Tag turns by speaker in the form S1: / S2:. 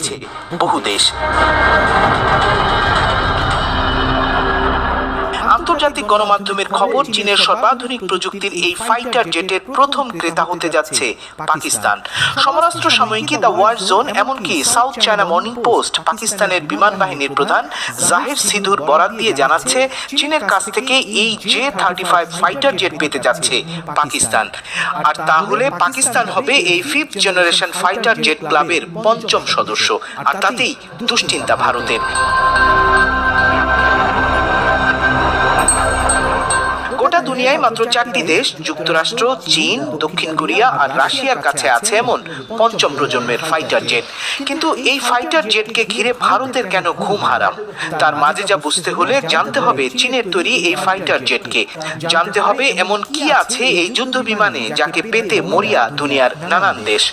S1: যাচ্ছে বহু দেশ। আন্তর্জাতিক গণমাধ্যমের খবর, চীনের সর্বাধুনিক প্রযুক্তির এই ফাইটার জেটের প্রথম ক্রেতা হতে যাচ্ছে পাকিস্তান। সমরাস্ত্র সাময়িকী দ্য ওয়ার জোন, এমনকি সাউথ চায়না মর্নিং পোস্ট পাকিস্তানের বিমান বাহিনীর প্রধান জাহির সিধুর বরাত দিয়ে জানাচ্ছে, চীনের কাছ থেকে এই J-35 ফাইটার জেট পেতে যাচ্ছে পাকিস্তান। আর তাহলে পাকিস্তান হবে এই 5th জেনারেশন ফাইটার জেট ক্লাবের 5ম সদস্য। আর তাতেই দুশ্চিন্তা ভারতের। গোটা দুনিয়ায় মাত্র 4টি দেশ, যুক্তরাষ্ট্র, চীন, দক্ষিণ কোরিয়া আর রাশিয়ার কাছে আছে এমন 5ম প্রজন্মের ফাইটার জেট। কিন্তু এই ফাইটার জেটকে ঘিরে ভারতের কেন ঘুম হারাম? তার মাঝে যা বুঝতে হলে জানতে হবে চীনের তৈরি এই ফাইটার জেটকে। জানতে হবে এমন কি আছে এই যুদ্ধ বিমানে যাকে পেতে মরিয়া দুনিয়ার নানান দেশ।